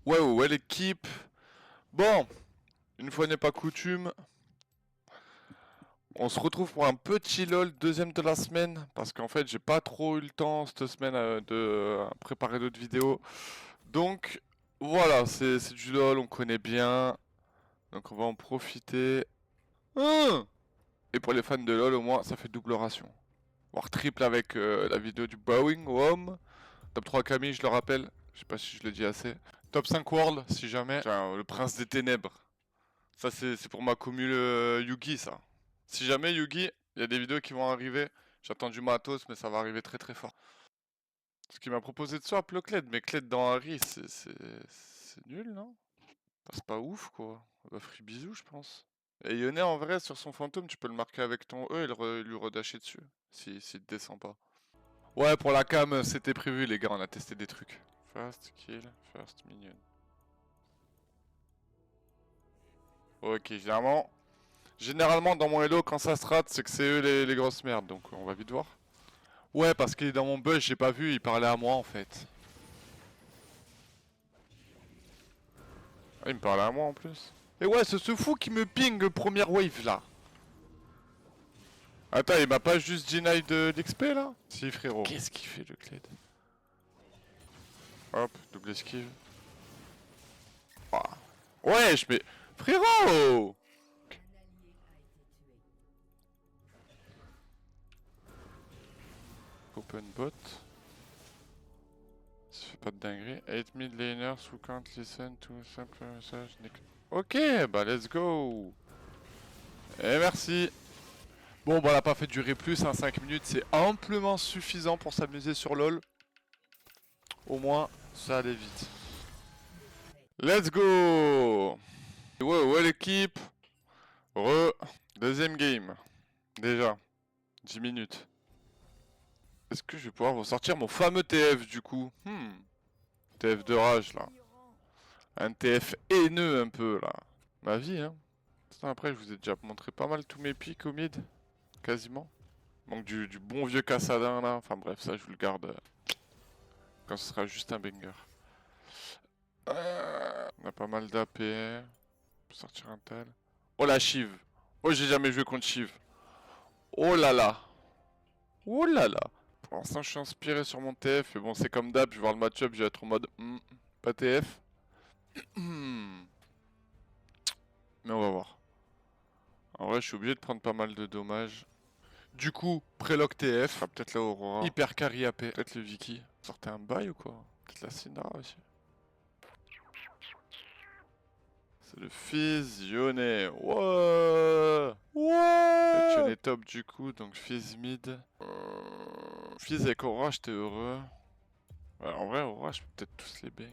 Ouais l'équipe. Bon, une fois n'est pas coutume, on se retrouve pour un petit LOL deuxième de la semaine. Parce qu'en fait j'ai pas trop eu le temps cette semaine de préparer d'autres vidéos. Donc voilà, c'est du LOL, on connaît bien. Donc on va en profiter. Et pour les fans de LOL au moins ça fait double ration. Voire triple avec la vidéo du Bowing Home. Top 3 Camille, je le rappelle. Je sais pas si je le dis assez. Top 5 World, si jamais. Tiens, le prince des ténèbres. Ça, c'est pour ma commu Yugi, ça. Si jamais Yugi, il y a des vidéos qui vont arriver. J'attends du matos, mais ça va arriver très très fort. Ce qu'il m'a proposé de swap le Kled, mais Kled dans Harry, c'est nul, non? Bah, c'est pas ouf, quoi. Bah, free bisous, je pense. Et Yone, en vrai, sur son fantôme, tu peux le marquer avec ton E et lui redasher dessus. S'il te descend pas. Ouais, pour la cam, c'était prévu, les gars, on a testé des trucs. First kill, first minion. Ok, généralement dans mon Hello, quand ça se rate, c'est que c'est eux les grosses merdes, donc on va vite voir. Ouais, parce qu'il est dans mon buzz, j'ai pas vu, il parlait à moi en fait. Ah, il me parlait à moi en plus. Et ouais, c'est ce fou qui me ping première wave là. Attends, il m'a pas juste deny de l'XP là? Si, frérot. Qu'est-ce qu'il fait le Kled? Hop, double esquive. Ah. Ouais, je mets. Frérot! Open bot. Ça fait pas de dinguerie. 8 mid laners who can't listen to simple message. Ok, bah let's go. Et merci. Bon, bah on n'a pas fait durer plus, hein, 5 minutes, c'est amplement suffisant pour s'amuser sur LoL. Au moins, ça allait vite. Let's go. Ouais l'équipe. Deuxième game. Déjà. 10 minutes. Est-ce que je vais pouvoir ressortir mon fameux TF du coup? TF de rage là. Un TF haineux un peu là. Ma vie hein. Après je vous ai déjà montré pas mal tous mes pics au mid. Quasiment. Donc du bon vieux Cassadin là. Enfin bref, ça je vous le garde quand ce sera juste un banger. On a pas mal d'AP. On peut sortir un tel. Oh la Shiv. Oh j'ai jamais joué contre Shiv. Oh là là. Oh là là. Pour l'instant je suis inspiré sur mon TF. Et bon c'est comme d'hab, je vais voir le match-up, je vais être en mode pas TF. Mais on va voir. En vrai je suis obligé de prendre pas mal de dommages. Du coup, prélock TF. Ah, peut-être la Aurora. Hyper carry AP. Peut-être le Vicky. Sortez un bail ou quoi? Peut-être la Syndra aussi. C'est le Fizz Yone. Ouais. Ouais. Yone est top du coup, donc Fizz mid. Fizz avec Aurora, j'étais heureux. Ouais, en vrai, Aurora, je peux peut-être tous les bang.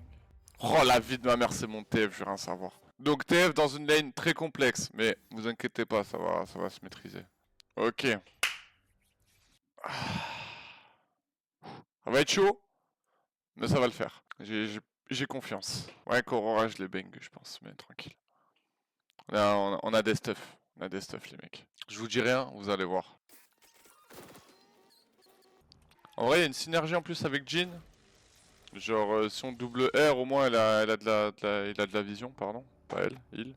Oh la vie de ma mère, c'est mon TF, je vais rien savoir. Donc TF dans une lane très complexe, mais vous inquiétez pas, ça va se maîtriser. Ok. Ça va être chaud, mais ça va le faire. J'ai confiance. Ouais, qu'Aurora, je les bang, je pense, mais tranquille. Là, on a des stuff. On a des stuff, les mecs. Je vous dis rien, vous allez voir. En vrai, il y a une synergie en plus avec Jhin. Genre, si on double R, au moins, elle a de la vision, pardon. Pas elle, il.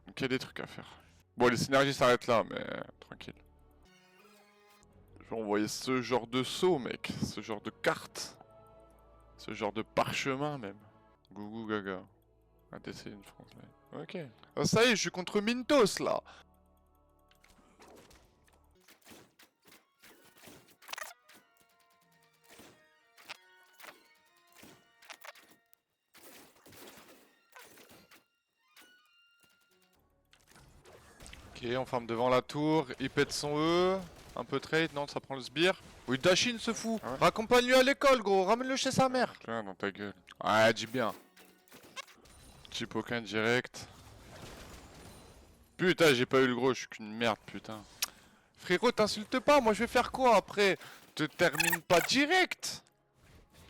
Donc, il y a des trucs à faire. Bon, les synergies s'arrêtent là, mais tranquille. Je vais envoyer ce genre de saut, mec. Ce genre de carte. Ce genre de parchemin, même. Gougou gaga. ADC une France, là. Ok. Ah, ça y est, je suis contre Mintos, là. Ok, on farme devant la tour. Il pète son E. Un peu trade, non, ça prend le sbire. Oui, Dashin se fout. Ah ouais. Raccompagne-lui à l'école, gros. Ramène-le chez sa mère. Tiens, dans ta gueule. Ouais, dis bien. Chip aucun direct. Putain, j'ai pas eu le gros, je suis qu'une merde, putain. Frérot, t'insultes pas, moi je vais faire quoi après? Te termine pas direct.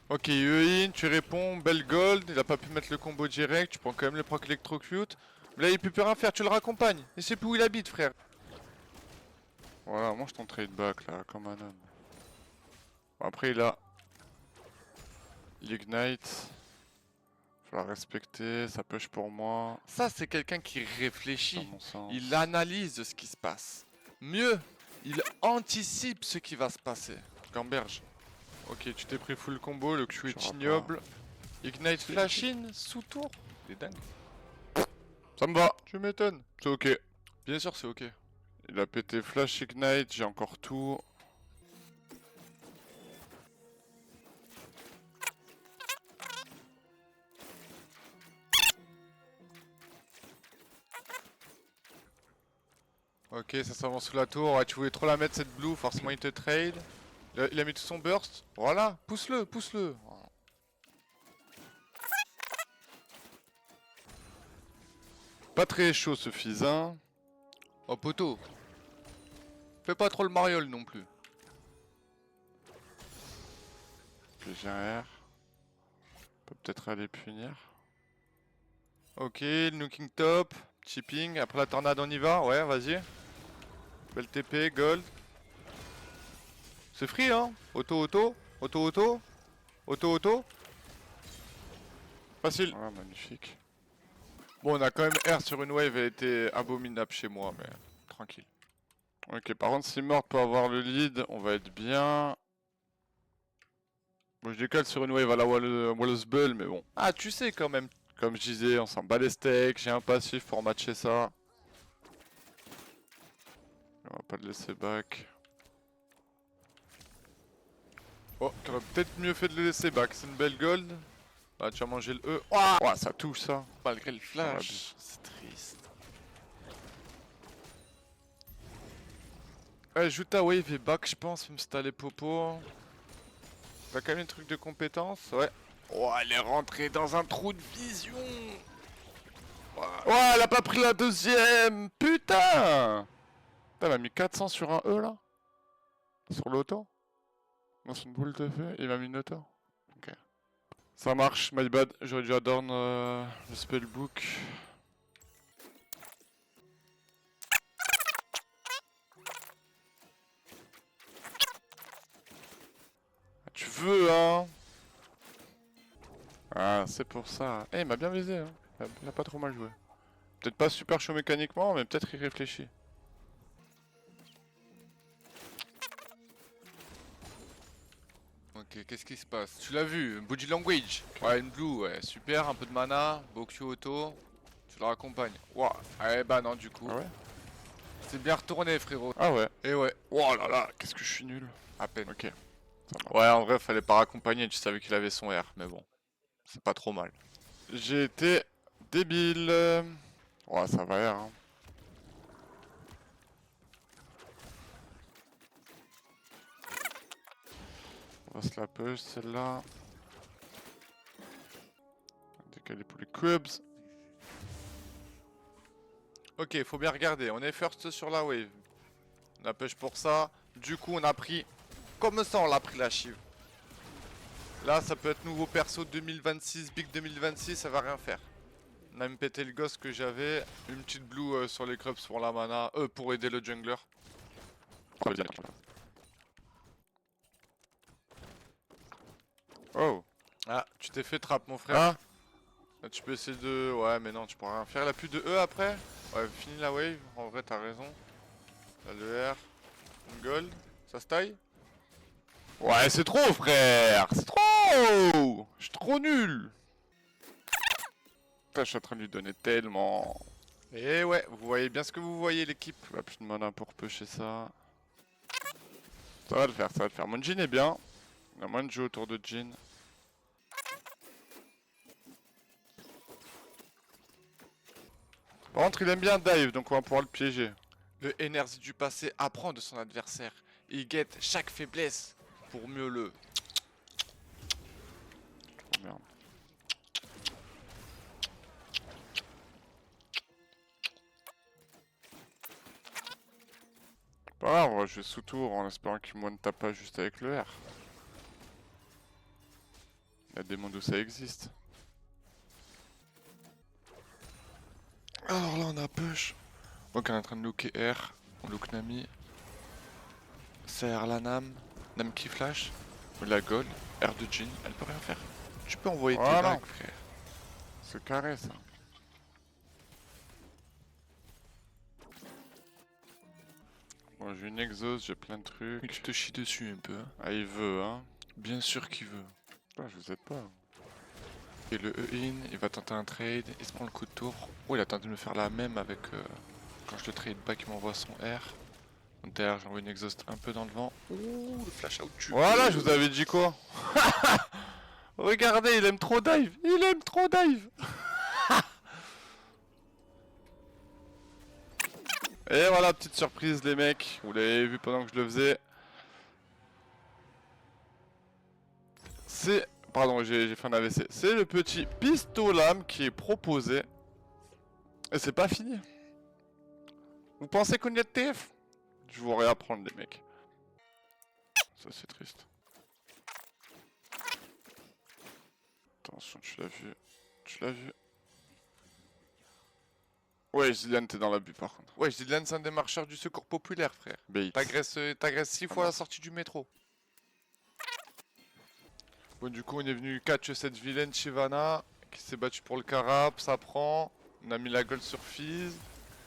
Ok, E-in, tu réponds, belle gold, il a pas pu mettre le combo direct, tu prends quand même le proc electrocute. Mais là il peut plus rien faire, tu le raccompagnes. Et c'est plus où il habite, frère. Voilà, moi je t'en trade back là, comme un homme. Bon, après il a l'ignite. Faut la respecter, ça push pour moi. Ça, c'est quelqu'un qui Dans réfléchit. mon sens. Il analyse ce qui se passe. Mieux, il anticipe ce qui va se passer. Gamberge. Ok, tu t'es pris full combo, le Q est J'aurai ignoble. Ignite flash in, sous tour. Il est dingue. Ça me va, tu m'étonnes. C'est ok. Bien sûr, c'est ok. Il a pété flash ignite, j'ai encore tout. Ok, ça s'avance sous la tour. Ouais, tu voulais trop la mettre cette blue, forcément il te trade. Il a mis tout son burst. Voilà, pousse-le, pousse-le. Pas très chaud ce fils, hein. Oh poteau. Fais pas trop le mariole non plus. Ok, j'ai un R. On peut peut-être aller punir. Ok, nooking top. Chipping. Après la tornade, on y va. Ouais, vas-y. Belle TP, gold. C'est free, hein. Auto, auto. Auto, auto. Auto, auto. Facile. Ah, magnifique. Bon, on a quand même R sur une wave, elle était abominable chez moi, mais tranquille. Ok, par contre, si Mort peut avoir le lead, on va être bien. Bon, je décale sur une wave à la Wallace Bull, mais bon. Ah, tu sais quand même. Comme je disais, on s'en bat les steaks, j'ai un passif pour matcher ça. On va pas le laisser back. Oh, t'aurais peut-être mieux fait de le laisser back, c'est une belle gold. Ah, tu as mangé le E. Oh, ça touche ça. Malgré le flash. C'est triste. Ouais, joue ta wave et back, je pense, même si t'as les popos. T'as quand même un truc de compétence, ouais. Oh, elle est rentrée dans un trou de vision. Oh, elle a pas pris la deuxième. Putain. Elle a mis 400 sur un E là. Sur l'auto. Dans son boule de feu, il m'a mis une auto. Ok. Ça marche, my bad. J'aurais dû adorn le spellbook. Tu veux, hein? Ah, c'est pour ça. Eh, il m'a bien visé, hein. Il a pas trop mal joué. Peut-être pas super chaud mécaniquement, mais peut-être il réfléchit. Ok, qu'est-ce qui se passe? Tu l'as vu, body language. Okay. Ouais, une blue, ouais, super, un peu de mana, Bokyu auto. Tu le raccompagnes. Ouah, ah, bah non, du coup. Ah ouais? C'est bien retourné, frérot. Ah ouais. Et ouais. Oh là là, qu'est-ce que je suis nul. À peine. Ok. Ouais, en vrai, fallait pas raccompagner, tu savais qu'il avait son R, mais bon. C'est pas trop mal. J'ai été débile. Ouais, ça va R, hein. On va se la push, celle-là. Décaler pour les cubs. Ok, faut bien regarder. On est first sur la wave. On a push pour ça. Du coup, on a pris... Comme ça, on l'a pris la chive. Là, ça peut être nouveau perso 2026, big 2026, ça va rien faire. On a même pété le ghost que j'avais. Une petite blue sur les clubs pour la mana. Pour aider le jungler. Oh. Ah, tu t'es fait trap, mon frère. Ah. Là, tu peux essayer de... Ouais, mais non, tu pourras rien faire. Il a plus de E après. Ouais, fini la wave. En vrai, t'as raison. Là, le R. Une gold. Ça se taille. Ouais, c'est trop, frère. C'est trop. Je suis trop nul. Putain, je suis en train de lui donner tellement. Et ouais, vous voyez bien ce que vous voyez, l'équipe. Il a plus de mana pour pusher ça. Ça va le faire, ça va le faire. Mon Jhin est bien. Il y a moins de jeu autour de Jhin. Par contre, il aime bien dive, donc on va pouvoir le piéger. Le énergie du passé apprend de son adversaire. Il guette chaque faiblesse pour mieux le... Oh merde. Pas grave, on va jouer sous tour en espérant qu'il ne tape pas juste avec le R. Il y a des mondes où ça existe. Alors là on a push. Donc on est en train de looker R. On look Nami. CR la Nam. Nam qui flash. La gold. R de Jhin. Elle peut rien faire. Tu peux envoyer tes bagues, frère. C'est carré ça. Bon, j'ai une exhaust, j'ai plein de trucs. Mais tu te chies dessus un peu. Hein. Ah, il veut, hein. Bien sûr qu'il veut. Ah, je vous aide pas. Et le E-in, il va tenter un trade, il se prend le coup de tour. Oh, il a tenté de me faire la même avec quand je le trade back, il m'envoie son R. Donc derrière, j'envoie une exhaust un peu dans le vent. Ouh, le flash out tue. Voilà, je vous avais dit quoi. Regardez, il aime trop dive. Il aime trop dive. Et voilà, petite surprise les mecs. Vous l'avez vu pendant que je le faisais. C'est... Pardon, j'ai fait un AVC. C'est le petit pistolame qui est proposé. Et c'est pas fini. Vous pensez qu'on y a de TF? Je vous réapprendre les mecs. Ça c'est triste. Attention, tu l'as vu. Tu l'as vu. Ouais, Zillian, t'es dans l'abus par contre. Ouais, Zillian, c'est un démarcheur du secours populaire, frère. Bait. T'agresses 6 fois à la sortie du métro. Bon, du coup, on est venu catch cette vilaine Shyvana qui s'est battue pour le carap, ça prend. On a mis la gold sur Fizz.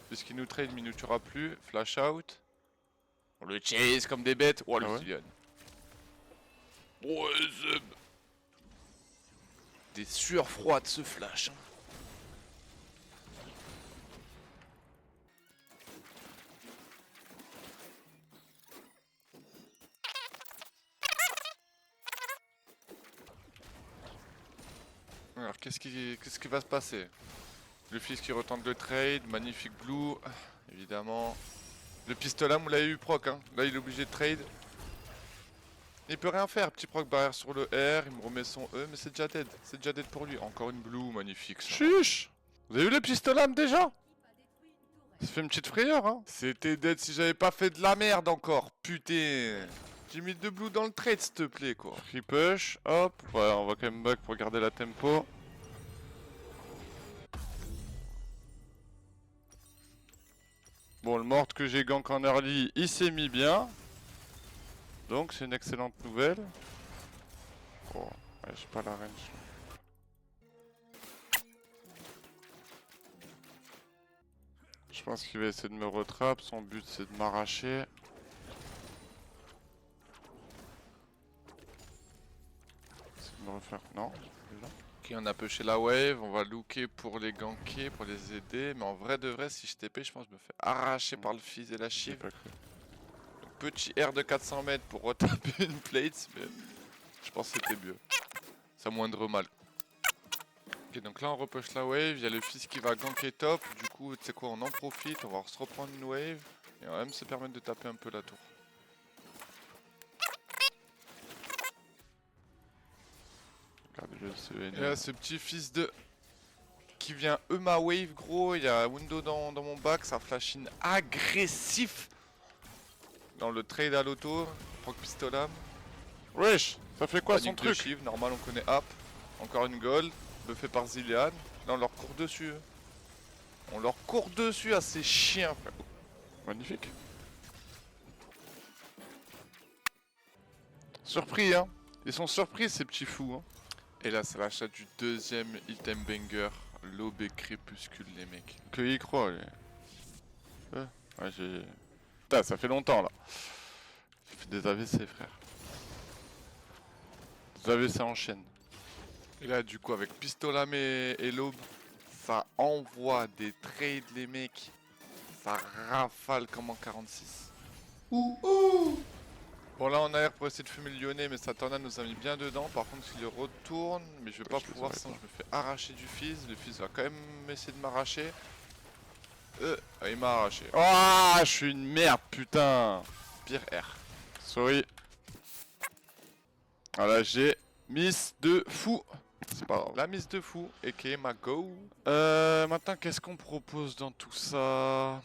Puisqu'il nous trade, mais il nous tuera plus. Flash out. On le chase comme des bêtes. Oh, le Ah ouais Zillian. Ouais, Zeb. Des sueurs froides ce flash. Hein. Alors, qu'est-ce qui va se passer? Le fils qui retente le trade, magnifique blue, évidemment. Le pistolet, vous l'avez eu proc, hein. Là, il est obligé de trade. Il peut rien faire, petit proc barrière sur le R, il me remet son E, mais c'est déjà dead. C'est déjà dead pour lui. Encore une blue, magnifique. Ça. Chuch. Vous avez vu le pistolet déjà? Ça fait une petite frayeur, hein. C'était dead si j'avais pas fait de la merde encore, putain. J'ai mis 2 blue dans le trade, s'il te plaît, quoi. Free push, hop. Ouais, on va quand même back pour garder la tempo. Bon, le mort que j'ai gank en early, il s'est mis bien. Donc, c'est une excellente nouvelle. Oh, ouais, j'ai pas la range. Je pense qu'il va essayer de me retrap. Son but, c'est de m'arracher. C'est de me refaire... Non, déjà. Ok, on a pushé la wave, on va looker pour les ganker, pour les aider. Mais en vrai de vrai, si je TP, je pense que je me fais arracher par le fizz et la J'ai shiv. pas cru. Donc, petit R de 400 mètres pour retaper une plate, mais je pense que c'était mieux. Ça moindre mal. Ok, donc là on repush la wave, il y a le fils qui va ganker top. Du coup, tu sais quoi, on en profite, on va se reprendre une wave. Et on va même se permettre de taper un peu la tour. Regardez-le, ce Et là, ce petit fils de... qui vient ma wave, gros. Il y a window dans mon back, ça flash in agressif. Dans le trade à l'auto, proc pistolam. Wesh, ça fait quoi son Panique de truc? shiv, normal on connaît App. Encore une gold, buffé par Zillian. Là on leur court dessus. On leur court dessus à ces chiens, frère. Magnifique. Surpris, hein. Ils sont surpris, ces petits fous, hein. Et là c'est l'achat du deuxième item banger. L'aube et crépuscule, les mecs. Que y croit, lui. Ouais, j'ai... Putain, ça fait longtemps, là. J'ai fait des AVC, frère. Des AVC en chaîne. Et là du coup avec Pistolam et l'aube, ça envoie des trades, les mecs. Ça rafale comme en 46. Bon là on a air pour essayer de fumer le lyonnais, mais Satana nous a mis bien dedans. Par contre s'il retourne, mais je vais pas Je les pouvoir aurais sinon pas. je me fais arracher du fizz. Le fizz va quand même essayer de m'arracher. Il m'a arraché. Ah, je suis une merde, putain. Pire R. Sorry. Voilà, j'ai miss de fou. C'est pas grave. La mise de fou, et ma go. Maintenant, qu'est-ce qu'on propose dans tout ça?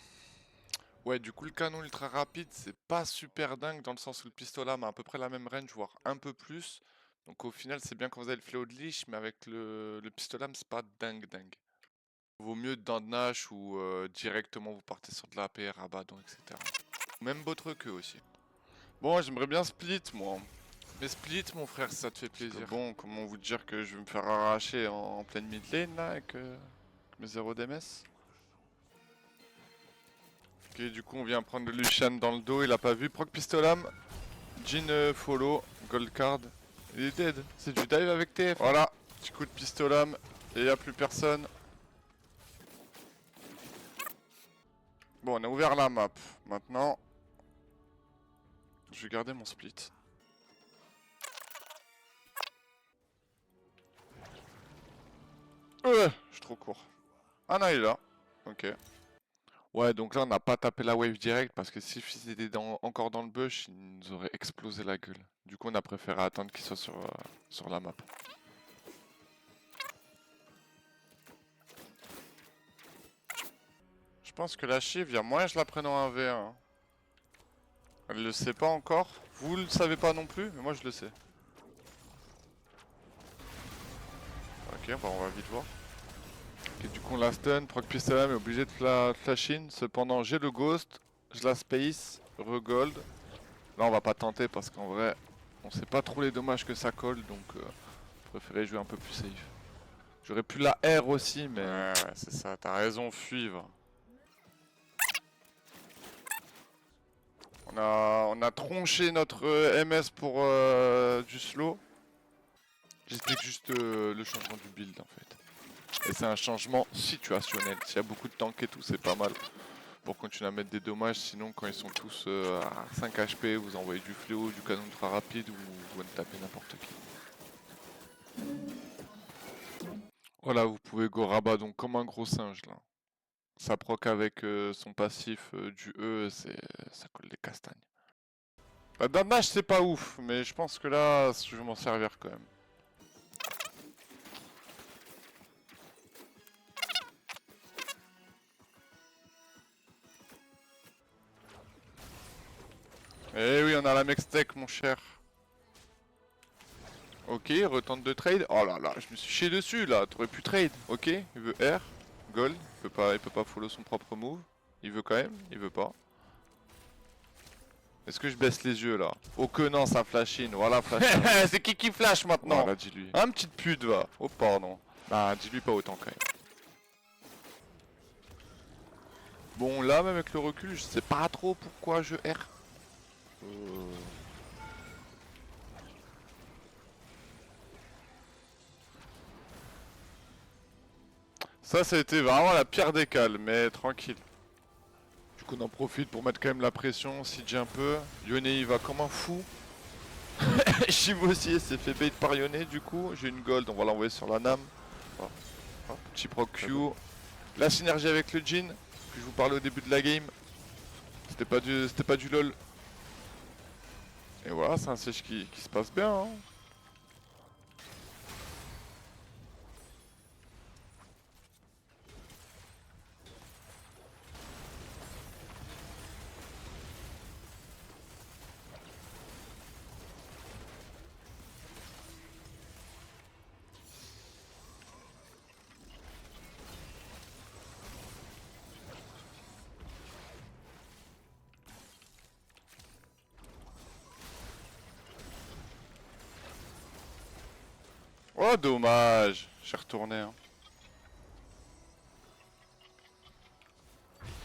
Ouais, du coup, le canon ultra rapide, c'est pas super dingue dans le sens où le pistolet a à peu près la même range, voire un peu plus. Donc au final, c'est bien quand vous avez le fléau de liche, mais avec le pistolet, c'est pas dingue dingue. Vaut mieux dans Nash ou directement vous partez sur de la APR, Abaddon, etc. Même votre queue aussi. Bon, j'aimerais bien split, moi. Mais split mon frère si ça te fait plaisir. Bon, comment vous dire que je vais me faire arracher en pleine mid lane là avec mes 0 DMS. Ok, du coup on vient prendre le Lucian dans le dos, il a pas vu. Proc Pistolam, Jin follow, gold card. Il est dead, c'est du dive avec TF. Voilà, petit coup de Pistolam et y a plus personne. Bon, on a ouvert la map. Maintenant, je vais garder mon split. Je suis trop court. Ah non, il est là. Ok. Ouais, donc là, on n'a pas tapé la wave direct parce que s'ils étaient encore dans le bush, ils nous auraient explosé la gueule. Du coup, on a préféré attendre qu'ils soient sur la map. Je pense que la Chive, il y a moyen que je la prenne en 1v1. Elle le sait pas encore. Vous le savez pas non plus, mais moi je le sais. Ok, bah on va vite voir. Ok, du coup on la stun, proc Pistolam est obligé de flash in. Cependant j'ai le ghost, je la space, regold. Là on va pas tenter parce qu'en vrai on sait pas trop les dommages que ça colle, donc je préférais jouer un peu plus safe. J'aurais pu la R aussi, mais ouais, c'est ça, t'as raison, fuivre. On a tronché notre MS pour du slow. J'explique juste le changement du build en fait. Et c'est un changement situationnel. S'il y a beaucoup de tanks et tout, c'est pas mal pour continuer à mettre des dommages. Sinon, quand ils sont tous à 5 HP, vous envoyez du fléau, du canon ultra rapide ou vous tapez n'importe qui. Voilà, vous pouvez go rabat donc comme un gros singe là. Ça proc avec son passif du E, ça colle des castagnes. La damage c'est pas ouf, mais je pense que là, je vais m'en servir quand même. Eh oui, on a la Mextech, mon cher. Ok, retente de trade. Oh là là, je me suis chié dessus là. T'aurais pu trade. Ok, il veut R. Gold. Il peut pas follow son propre move. Il veut quand même. Il veut pas. Est-ce que je baisse les yeux là? Oh que non, ça flash in. Voilà, flash in. C'est qui flash maintenant? Voilà, dis-lui. Un petite pute va. Oh pardon. Bah, dis-lui pas autant quand même. Bon, là, même avec le recul, je sais pas trop pourquoi je R. Ça a été vraiment la pire des cales, mais tranquille. Du coup, on en profite pour mettre quand même la pression, CJ un peu. Yone, il va comme un fou. Shiv aussi s'est fait bait par Yone, du coup. J'ai une gold, on va l'envoyer sur la Nam. Oh. Oh, petit proc Q. La synergie avec le Jhin, que je vous parlais au début de la game. C'était pas du lol. Et voilà, c'est un siège qui se passe bien. Hein. Oh, dommage. J'ai retourné. Hein.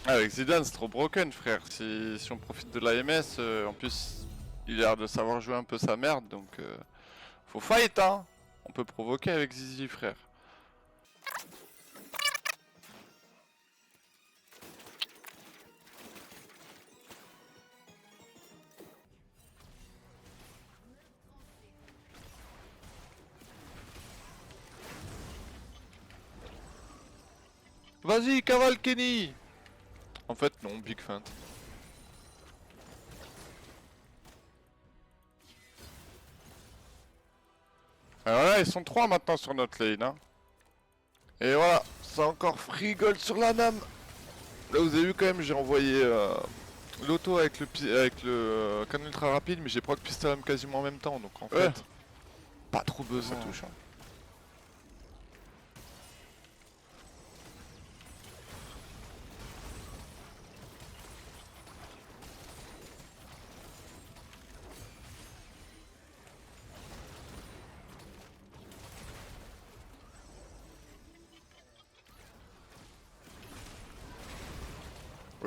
Ah, avec Zidane, c'est trop broken, frère. Si on profite de l'AMS, en plus, il a l'air de savoir jouer un peu sa merde, donc faut fight, hein. On peut provoquer avec Zizi, frère. Vas-y, cavale Kenny. En fait, non, big feint. Alors là, ils sont 3 maintenant sur notre lane. Hein. Et voilà, c'est encore free gold sur la Nam. Là, vous avez vu quand même, j'ai envoyé l'auto avec le canon ultra rapide, mais j'ai proc pistol quasiment en même temps. Donc en fait, pas trop besoin. Ça touche. Hein.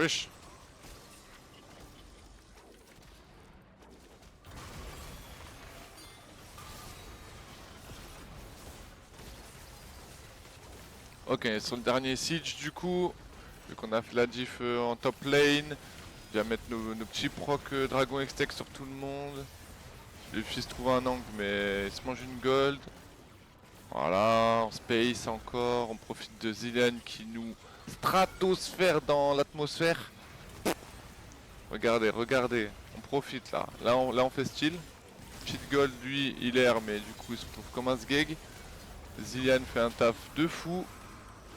Wesh. Ok, sur le dernier siege du coup, vu qu'on a fait la diff en top lane, on va mettre nos petits procs Dragon Extech sur tout le monde. Le fils trouve un angle mais il se mange une gold. Voilà, on space encore, on profite de Zilean qui nous stratosphère dans l'atmosphère. Regardez, regardez, on profite là. Là on fait style. Petite gold lui il erre mais du coup il se trouve comme un sgeg. Zilean fait un taf de fou.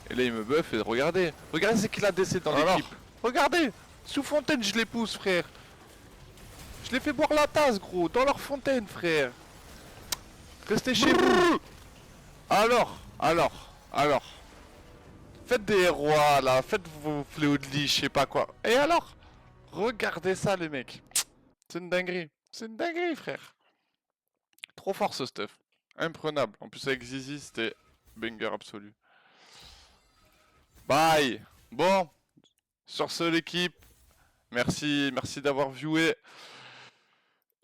Et là il me buff et regardez, regardez c'est qu'il a DC dans l'équipe. Regardez, sous fontaine je les pousse frère. Je les fais boire la tasse gros, dans leur fontaine frère. Restez chez vous. Alors. Faites des rois là, faites vos fléaux de lit, je sais pas quoi. Et alors? Regardez ça les mecs. C'est une dinguerie. C'est une dinguerie frère. Trop fort ce stuff. Imprenable. En plus avec Zizi c'était banger absolu. Bye. Bon. Sur ce l'équipe. Merci d'avoir viewé.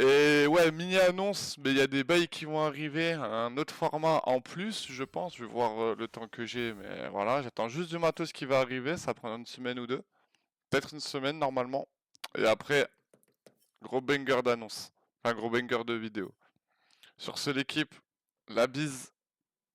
Et ouais, mini annonce, mais il y a des bails qui vont arriver, un autre format en plus, je pense. Je vais voir le temps que j'ai, mais voilà, j'attends juste du matos qui va arriver, ça prend une semaine ou deux. Peut-être une semaine normalement. Et après, gros banger d'annonce. Enfin, gros banger de vidéo. Sur ce l'équipe, la bise.